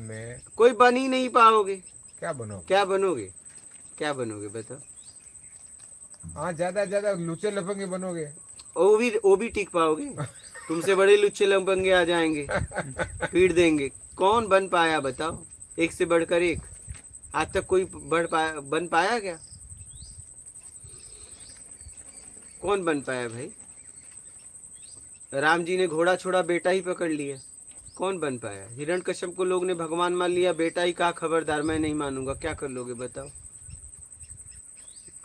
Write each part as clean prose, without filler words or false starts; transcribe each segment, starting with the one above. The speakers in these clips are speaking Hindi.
में कोई बन ही नहीं पाओगे। क्या बनोगे? क्या बनोगे? क्या बनोगे बताओ? हाँ, ज्यादा लुचे लफंगे बनोगे। वो भी टिक पाओगे? तुमसे बड़े लुच्चे लंबंगे आ जाएंगे, पीट देंगे। कौन बन पाया बताओ? एक से बढ़कर एक। आज तक कोई बन पाया क्या? कौन बन पाया भाई? राम जी ने घोड़ा छोड़ा, बेटा ही पकड़ लिया। कौन बन पाया? हिरण्यकश्यप को लोग ने भगवान मान लिया, बेटा ही कहा खबरदार मैं नहीं मानूंगा। क्या कर लोगे बताओ?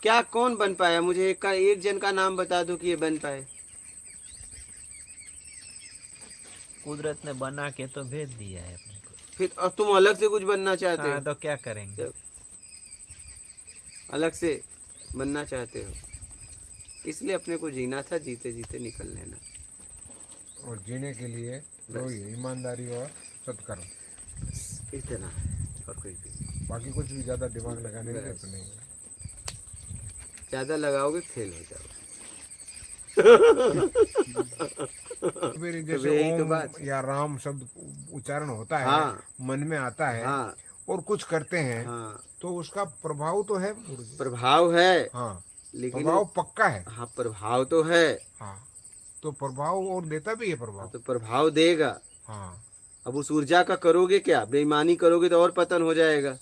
क्या कौन बन पाया? मुझे एक जन का नाम बता दो कि ये बन पाए। कुदरत ने बना के तो भेज दिया है अपने को। फिर अब तुम अलग से कुछ बनना चाहते हो? तो क्या करेंगे? अलग से बनना चाहते हो, इसलिए अपने को जीना था, जीते जीते निकल लेना। और जीने के लिए तो ईमानदारी और सत्कर्म, इतना है और कोई भी। बाकी कुछ भी ज्यादा दिमाग लगाने की जरूरत नहीं है। ज्यादा लगाओगे फेल हो जाओगे। फिर तो जैसे यही तो ओम बात। या राम शब्द उच्चारण होता है, हाँ, मन में आता है, हाँ, और कुछ करते हैं, हाँ, तो उसका प्रभाव तो है। प्रभाव है। हाँ, लेकिन प्रभाव पक्का है। हाँ, प्रभाव तो है। हाँ, तो प्रभाव और देता भी है हाँ, प्रभाव। तो प्रभाव देगा। हाँ, अब उस ऊर्जा का करोगे क्या? बेईमानी करोगे तो और पतन हो जाएगा।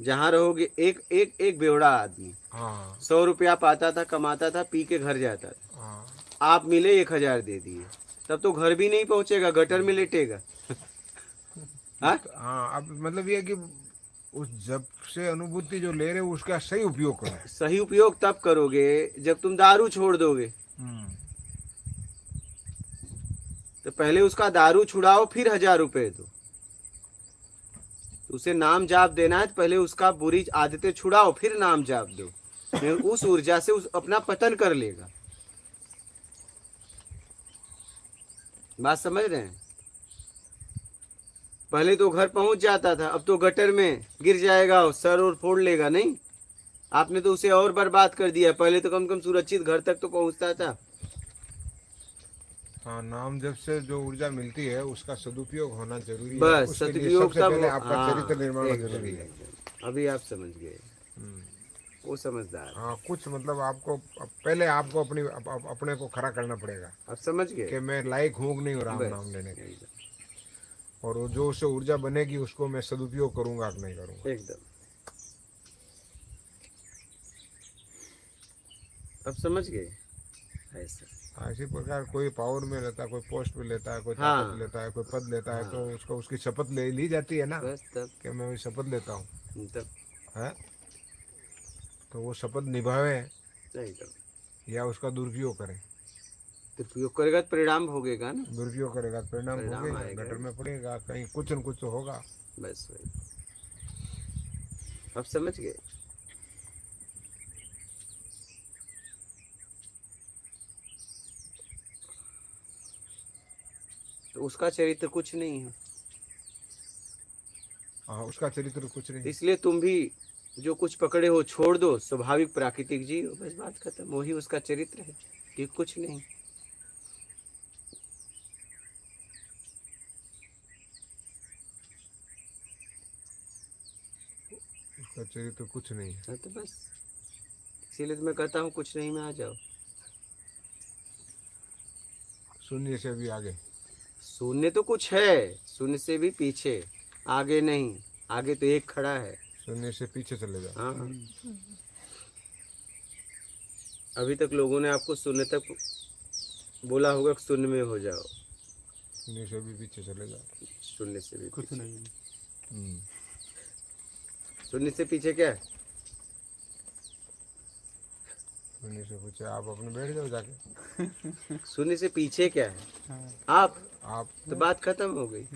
जहां रहोगे, एक एक एक बेवड़ा आदमी हाँ, 100 रुपया पाता था, कमाता था, पी के घर जाता था। हाँ, आप मिले 1,000 दे दिए, तब तो घर भी नहीं पहुंचेगा, गटर में लेटेगा। हाँ, हाँ। अब मतलब ये है कि उस जब से अनुभूति जो ले रहे हो उसका सही उपयोग करो। सही उपयोग तब करोगे जब तुम दारू छोड़ दोगे। तो पहले उसका दारू छुड़ाओ, फिर 1,000 रुपए दो। उसे नाम जाप देना है तो पहले उसका बुरी आदतें छुड़ाओ, फिर नाम जाप दो। नहीं, उस ऊर्जा से अपना पतन कर लेगा। बात समझ रहे हैं? पहले तो घर पहुंच जाता था, अब तो गटर में गिर जाएगा, सर और फोड़ लेगा। नहीं, आपने तो उसे और बर्बाद कर दिया। पहले तो कम से कम सुरक्षित घर तक तो पहुंचता था। हाँ, नाम जब से जो ऊर्जा मिलती है उसका सदुपयोग होना जरूरी है। बस उसके लिए सदुपयोग सबसे तब पहले आपका हाँ, चरित्र निर्माण एकदम, जरूरी है। एकदम। अभी आप समझ गए। वो समझदार। हाँ, कुछ मतलब आपको पहले आपको अपने को खड़ा करना पड़ेगा आप समझ गए कि मैं लायक हूँ कि नहीं राम बस, नाम लेने के। एकदम, और वो जो उससे ऊर्जा बनेगी उसको मैं सदुपयोग करूंगा कि नहीं करूंगा। एकदम। अब समझ गए ऐसा। इसी प्रकार कोई पावर में लेता है, कोई पोस्ट में लेता है, कोई हाँ, ताकत लेता है, कोई पद लेता है, हाँ, तो उसको उसकी शपथ ले ली जाती है ना बस तब कि मैं शपथ लेता हूँ, तब है। तो वो शपथ निभावे एकदम। या उसका दुरुपयोग करे। दुरुपयोग करेगा तो परिणाम भोगेगा ना। दुरुपयोग करेगा तो परिणाम भोगेगा, आएगा। गटर में पड़ेगा, कहीं कुछ न कुछ तो होगा। बस वही। अब समझ गए। तो उसका चरित्र कुछ नहीं है। हाँ, उसका चरित्र कुछ नहीं। इसलिए तुम भी जो कुछ पकड़े हो छोड़ दो, स्वाभाविक प्राकृतिक जियो, बस बात खत्म। वही उसका चरित्र है कि कुछ नहीं। उसका चरित्र कुछ नहीं है। हाँ, तो बस इसीलिए तो मैं कहता हूँ कुछ नहीं में आ जाओ। शून्य से भी आगे। शून्य तो कुछ है, शून्य से भी पीछे, आगे नहीं। आगे तो एक खड़ा है। शून्य से पीछे चले जाओ। हाँ, अभी तक लोगों ने आपको शून्य तक बोला होगा कि शून्य में हो जाओ। शून्य से भी पीछे चले जाओ। शून्य से भी कुछ नहीं। शून्य से पीछे क्या है? शून्य से पूछे आप अपने बैठ जाओ जाके। शून्य से पीछे क्या है? हाँ। आप तो बात खत्म हो गई।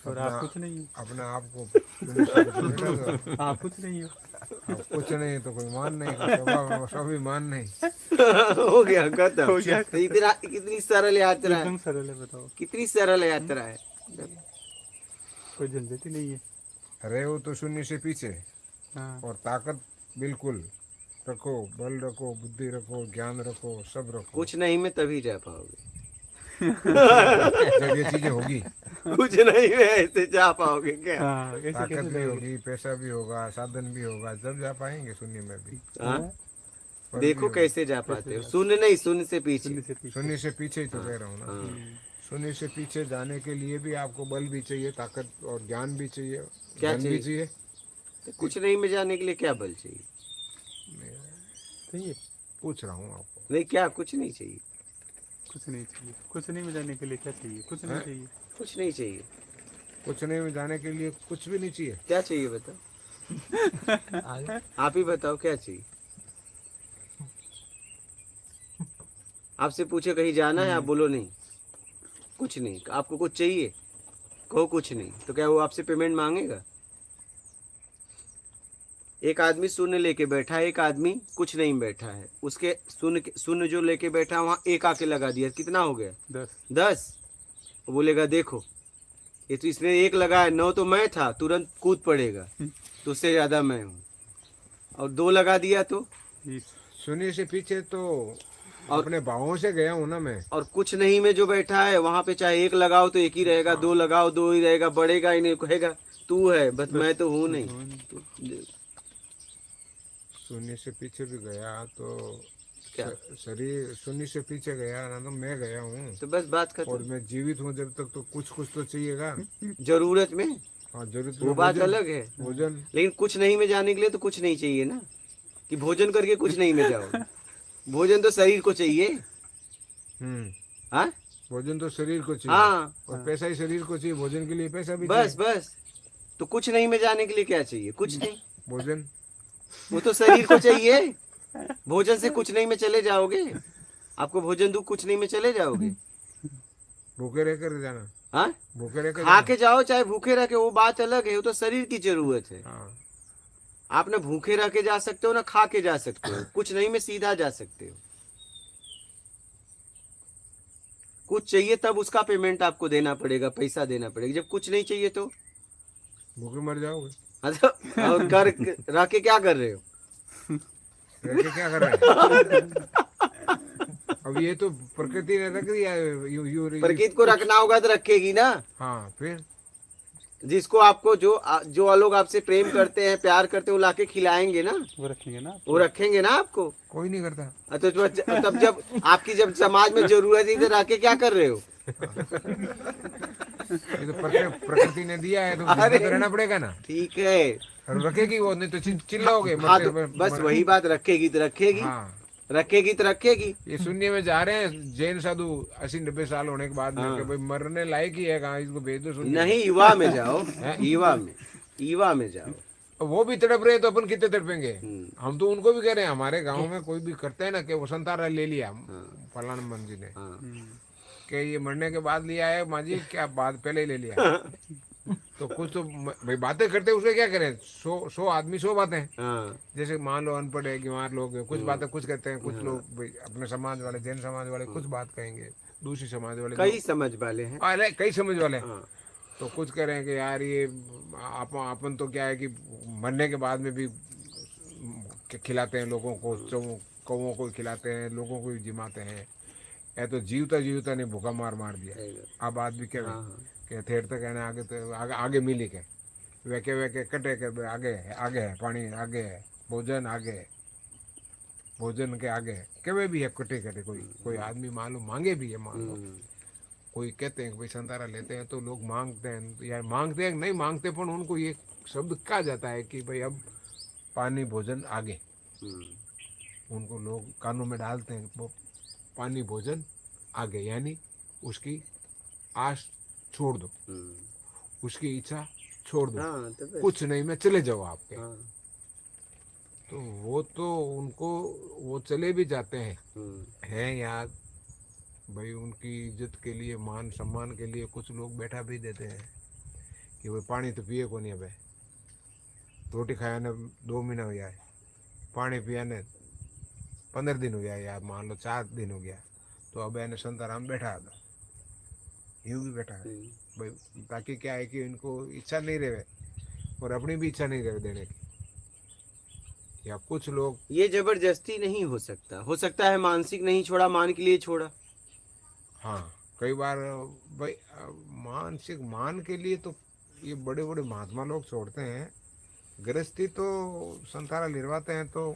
और आप कुछ नहीं हो। अपने आप को शून्य से पीछे बैठा दो। आप कुछ नहीं हो। आप कुछ नहीं तो कोई मान नहीं, स्वाभिमान नहीं। हो गया खत्म। हो गया। तो इतना कितनी सरल यात्रा है। एकदम सरल है, बताओ। कितनी सरल यात्रा है। कोई झंझट ही नहीं है। रहे हो तो शून्य से पीछे। हाँ। और ताकत बिल्कुल रखो, बल रखो, बुद्धि रखो, ज्ञान रखो, सब रखो। कुछ नहीं में तभी रह पाओगे। जब ये चीजें होगी। कुछ नहीं है, ऐसे जा पाओगे क्या? हाँ कैसे ताकत कैसे भी जाओगे? होगी, पैसा भी होगा, साधन भी होगा, जब जा पाएंगे शून्य में भी। हाँ? पर देखो भी होगा। कैसे जा पाते हो, शून्य नहीं, शून्य से पीछे। शून्य से पीछे। शून्य से पीछे ही तो कह रहा हूँ ना। हाँ। शून्य से पीछे जाने के लिए भी आपको बल भी चाहिए, ताकत और ज्ञान भी चाहिए, क्या धन भी चाहिए। तो कुछ नहीं में जाने के लिए क्या बल चाहिए? चाहिए पूछ रहा हूँ आपको। नहीं, क्या कुछ नहीं चाहिए? कुछ नहीं चाहिए। कुछ नहीं में जाने के लिए क्या चाहिए? कुछ नहीं हैं? चाहिए। कुछ नहीं चाहिए। कुछ नहीं में जाने के लिए कुछ भी नहीं चाहिए। क्या चाहिए बताओ? आप ही बताओ क्या चाहिए? आपसे पूछे कहीं जाना है, आप बोलो नहीं, कुछ नहीं। आपको कुछ चाहिए, कहो कुछ नहीं, तो क्या वो आपसे पेमेंट मांगेगा? एक आदमी शून्य लेके बैठा है, एक आदमी कुछ नहीं बैठा है, उसके शून्य जो लेके बैठा है वहां एक आके लगा दिया, कितना हो गया? 10। 10। वो बोलेगा देखो, ये तो इसने एक लगाया, 9 तो मैं था, तुरंत कूद पड़ेगा, तो उससे ज्यादा मैं हूँ। और 2 लगा दिया तो, 20। शून्य से पीछे तो और- अपने भावों से गया हूँ ना मैं। और कुछ नहीं में जो बैठा है वहां पे चाहे 1 लगाओ तो 1 ही रहेगा, 2 लगाओ 2 ही रहेगा, बढ़ेगा ही नहीं, कहेगा तू है बस, मैं तो हूँ नहीं। शून्य से पीछे भी गया तो क्या? शरीर शून्य से पीछे गया ना, तो मैं गया हूँ तो बस बात और खत्म। मैं जीवित हूँ जब तक, तो कुछ तो चाहिएगा। जरूरत में हाँ, जरूरत वो में बात भोजन- अलग है, भोजन। लेकिन कुछ नहीं में जाने के लिए तो कुछ नहीं चाहिए ना, कि भोजन करके कुछ नहीं में जाओ। भोजन तो शरीर को चाहिए। हाँ भोजन तो शरीर को चाहिए, हाँ, और पैसा ही शरीर को चाहिए, भोजन के लिए पैसा भी बस चाहिए। बस। तो कुछ नहीं में जाने के लिए क्या चाहिए? कुछ नहीं, भोजन वो तो शरीर को चाहिए। भोजन से कुछ नहीं में चले जाओगे? आपको भोजन दूँ, कुछ नहीं में चले जाओगे? भूखे रहकर जाना, हाँ, भूखे रहकर खा के जाओ चाहे भूखे रह के, वो बात अलग है, वो तो शरीर की जरूरत है। हाँ, आप ना भूखे रह के जा सकते हो ना खा के जा सकते हो, कुछ नहीं में सीधा जा सकते हो। कुछ चाहिए तब उसका पेमेंट आपको देना पड़ेगा, पैसा देना पड़ेगा। जब कुछ नहीं चाहिए तो भूखे मर जाओगे। अच्छा, और कर रह के क्या कर रहे हो? रह के क्या कर रहे हैं? अब ये तो प्रकृति ने रख दिया है, प्रकृति को रखना होगा तो रखेगी ना। हाँ, फिर जिसको आपको जो लोग आपसे प्रेम करते हैं, प्यार करते हैं, वो लाके खिलाएंगे ना, वो रखेंगे ना। वो रखेंगे ना आपको। कोई नहीं करता। तो तब जब आपकी जब समाज में जरूरत है, इधर आके क्या कर रहे हो? ये तो प्रकृति ने दिया है, तो अरे। जिम्मेदार रहना पड़ेगा ना। ठीक है, और रखेगी वो, नहीं तो चिल्लाओगे। हाँ तो बस वही बात, रखेगी तो रखेगी, हाँ, रखेगी तो रखेगी। ये शून्य में जा रहे हैं जैन साधु 80-90 साल होने के बाद में, हाँ। कि भाई मरने लायक ही है, कहाँ इसको भेज दो शून्य में। नहीं, युवा में जाओ, युवा में जाओ। वो भी तड़प रहे हैं तो अपन कितने तड़पेंगे। हम्म। हम तो उनको भी कह रहे हैं, हमारे गांव में कोई भी करता है ना कि वो संतारा ले लिया हाँ। फलाना मंजी ने, हाँ। कि ये मरने के बाद लिया है माजी, क्या बाद पहले ही ले लिया। तो कुछ तो भाई बातें करते उसके क्या करें, 100 आदमी 100 बातें। हाँ। जैसे मान लो अनपढ़ है, बीमार लोग हैं, कुछ बातें कुछ कहते हैं, कुछ लोग भाई अपने समाज वाले, जैन समाज वाले कुछ बात कहेंगे, दूसरी समाज वाले कई समझ वाले हैं। अरे कई समझ वाले हैं। हाँ। तो कुछ कह रहे हैं कि यार ये अपन तो क्या है कि मरने के बाद में भी खिलाते हैं लोगों को, कौओं को खिलाते हैं, लोगों को भी जिमाते हैं। या तो जीवता जीवता ने भूखा मार मार दिया। अब आदमी क्या के थेर तक कहना आगे, तो आगे मिली के वेके कटे के आगे है पानी, आगे है भोजन, आगे है भोजन के आगे है के वे भी है कटे कटे। कोई आदमी मान लो मांगे भी है, मान लो कोई कहते हैं कि भाई संतारा लेते हैं तो लोग मांगते हैं, यार मांगते हैं नहीं मांगते, पर उनको ये शब्द कहा जाता है कि भाई अब पानी भोजन आगे। उनको लोग कानों में डालते हैं, वो पानी भोजन आगे, यानी उसकी आस छोड़ दो, उसकी इच्छा छोड़ दो। हाँ, तो कुछ नहीं में चले जाओ आपके। हाँ। तो वो तो उनको वो चले भी जाते हैं यार भाई, उनकी इज्जत के लिए, मान सम्मान के लिए कुछ लोग बैठा भी देते हैं कि भाई पानी तो पिए को नहीं, अब रोटी खाया ने 2 महीना हो गया है, पानी पिया ने 15 दिन हो गया, या मान लो 4 दिन हो गया, तो अब एने संताराम बैठा था, यूं भी बैठा है भाई, ताकि क्या है कि इनको इच्छा नहीं रहे और अपनी भी इच्छा नहीं रहे देने की। या कुछ लोग, ये जबरदस्ती नहीं हो सकता है मानसिक नहीं छोड़ा, मान के लिए छोड़ा। हाँ कई बार भाई मानसिक मान के लिए तो ये बड़े बड़े महात्मा लोग छोड़ते हैं, गृहस्थी तो संतारा निर्वाते हैं तो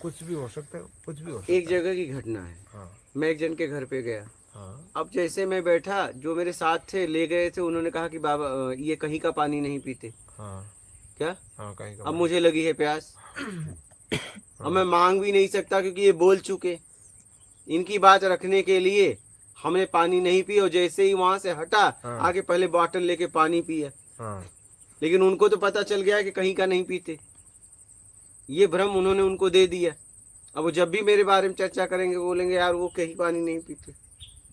कुछ भी हो सकता है, कुछ भी हो सकता है। एक जगह की घटना है, हाँ मैं एक जन के घर पे गया। हाँ अब जैसे मैं बैठा, जो मेरे साथ थे ले गए थे, उन्होंने कहा कि बाबा ये कहीं का पानी नहीं पीते। हाँ क्या? हाँ कहीं का अब मुझे लगी है प्यास, अब मैं मांग भी नहीं सकता क्योंकि ये बोल चुके। इनकी बात रखने के लिए हमने पानी नहीं पी, और जैसे ही वहां से हटा हाँ। आके पहले बॉटल लेके पानी पिया। हाँ लेकिन उनको तो पता चल गया कि कहीं का नहीं पीते, ये भ्रम उन्होंने उनको दे दिया। अब वो जब भी मेरे बारे में चर्चा करेंगे बोलेंगे यार वो कहीं पानी नहीं पीते,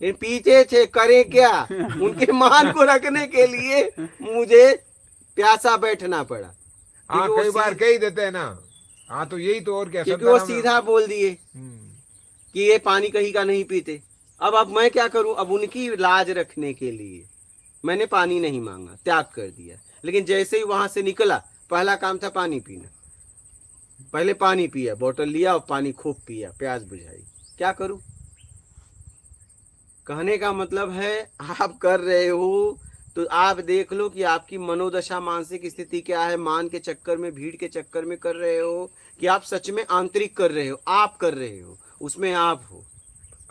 लेकिन पीते थे। करे क्या? उनके मान को रखने के लिए मुझे प्यासा बैठना पड़ा। हाँ क्योंकि कई वो बार कह ही देते हैं ना। हाँ तो यही तो, और क्या। क्योंकि वो संतारा में- सीधा बोल दिए हम्म, कि ये पानी कहीं का नहीं पीते। अब मैं क्या करूं? अब उनकी लाज रखने के लिए मैंने पानी नहीं मांगा, त्याग कर दिया। लेकिन जैसे ही वहां से निकला, पहला काम था पानी पीना। पहले पानी पिया, बोतल लिया और पानी खूब पिया, प्यास बुझाई। क्या करूं? कहने का मतलब है आप कर रहे हो तो आप देख लो कि आपकी मनोदशा, मानसिक स्थिति क्या है। मान के चक्कर में, भीड़ के चक्कर में कर रहे हो कि आप सच में आंतरिक कर रहे हो, आप कर रहे हो, उसमें आप हो।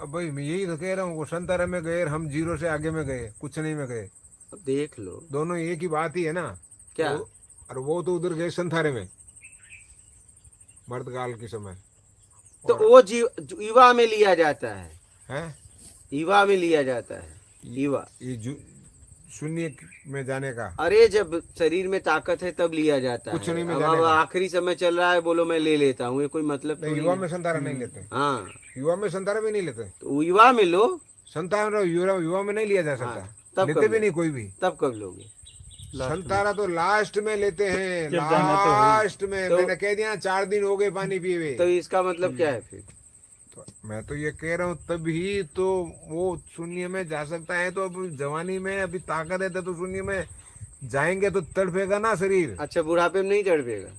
अब भाई मैं यही तो कह रहा हूँ, वो संतारा में गए और हम जीरो से आगे में गए, कुछ नहीं में गए। अब देख लो दोनों एक ही बात ही है ना। क्या। और वो तो उधर गए संतारे में मर्दकाल के समय। तो वो युवा में लिया जाता है, हैं युवा में लिया जाता है, युवा। ये शून्य में जाने का। अरे जब शरीर में ताकत है तब लिया जाता कुछ है। नहीं में अब जाने का। आखिरी समय चल रहा है, बोलो मैं ले लेता हूँ, ये कोई मतलब नहीं, थोड़ी युवा है। में संतारा नहीं लेते। हाँ, युवा में संतारा भी नहीं लेते। तो युवा में लो, संतारा युवा में नहीं लिया जा हाँ, सकता। तब लेते कब भी नहीं कोई भी। तब कब लोगे? संतारा तो लास्ट में लेते हैं, जब जाना तो है। लास्ट में। तो- मैंने कह दिया 4 दिन हो गए पानी पिए हुए। तो इसका मतलब क्या है फिर? तो मैं तो ये कह रहा हूँ तभी तो वो शून्य में जा सकता है। तो अब जवानी में अभी ताकत है तो शून्य में जाएंगे तो तड़पेगा ना शरीर। अच्छा, बुढ़ापे में नहीं चढ़ेगा?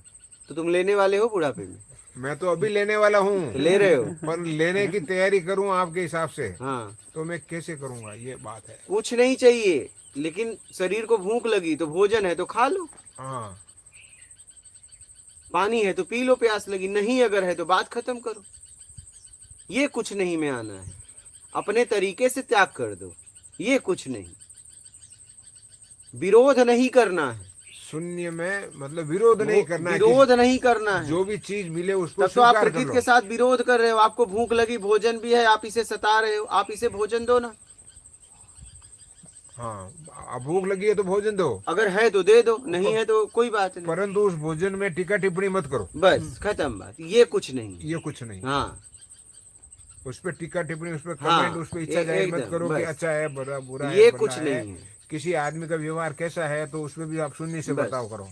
तो तुम लेने वाले हो बुढ़ापे में? मैं तो अभी लेने वाला तो हूँ, ले रहे हो? पर लेने की तैयारी करूँ आपके हिसाब से हाँ, तो मैं कैसे करूँगा, ये बात है। कुछ नहीं चाहिए, लेकिन शरीर को भूख लगी तो भोजन है तो खा लो, हाँ पानी है तो पी लो, प्यास लगी नहीं अगर है तो बात खत्म करो। ये कुछ नहीं में आना है, अपने तरीके से त्याग कर दो। ये कुछ नहीं, विरोध नहीं करना है। शून्य में मतलब विरोध नहीं करना है। विरोध नहीं करना है। जो भी चीज मिले उसको तब तो आप स्वीकार कर प्रकृति लो। के साथ विरोध कर रहे हो। आपको भूख लगी, भोजन भी है, आप इसे सता रहे हो, आप इसे भोजन दो ना। हाँ, अब भूख लगी है तो भोजन दो, अगर है तो दे दो, नहीं है तो कोई बात नहीं, परंतु उस भोजन में टीका टिप्पणी मत करो। बस खत्म बात। ये कुछ नहीं। ये कुछ नहीं। हाँ उस पर टीका टिप्पणी, उस पर हाँ, कमेंट, उस पर इच्छा जाहिर मत एकदम, करो कि बस। अच्छा है, बुरा बुरा है, ये भला कुछ है। नहीं है। किसी आदमी का व्यवहार कैसा है तो उसमें भी आप शून्य से बस। बर्ताव करो।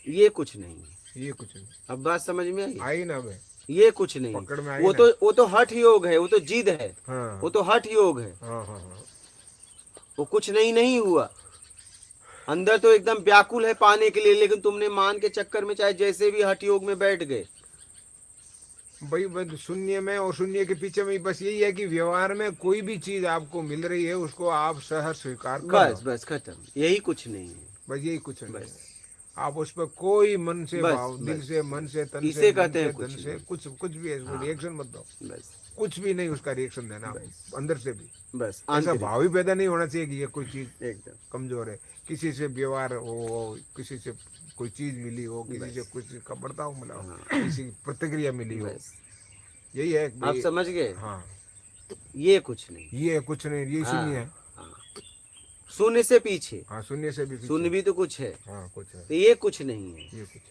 ये कुछ नहीं है। ये कुछ नहीं। अब बात समझ में आई? आई ना अब? ये कुछ नहीं। पकड़ में आई वो ना? तो हठ योग है, वो तो जिद है, हाँ वो तो हठ योग है। हाँ हाँ हाँ। वो कुछ नहीं हुआ। अंदर तो एकदम व्याकुल है पाने के लिए, लेकिन तुमने मान के चक्कर में चाहे जैसे भी हठ योग में बैठ गए। भाई बस शून्य में और शून्य के पीछे में बस यही है कि व्यवहार में कोई भी चीज आपको मिल रही है उसको आप सहज स्वीकार कर बस लो। बस खत्म, यही कुछ नहीं है। बस यही कुछ नहीं बस। है। आप उस पर कोई मन से बस, भाव, दिल बस। से, मन से, तन इसे से, कहते हैं धन कुछ से, नहीं। कुछ भी रिएक्शन मत दो। बस कुछ भी नहीं उसका रिएक्शन देना आप, बस। अंदर से भी बस ऐसा आंतरिक, भाव ही पैदा नहीं होना चाहिए कि ये कोई चीज एकदम कमजोर है। किसी से व्यवहार हो, किसी से कोई चीज मिली हो, किसी से कुछ का बर्ताव मिला हो, किसी की प्रतिक्रिया मिली हो, बस। यही है आप समझ गए? हाँ, ये कुछ नहीं। ये कुछ नहीं, ये शून्य है। हाँ। शून्य से पीछे, हाँ, शून्य से भी पीछे। शून्य भी तो कुछ है, हाँ कुछ है, तो ये कुछ नहीं है। ये कुछ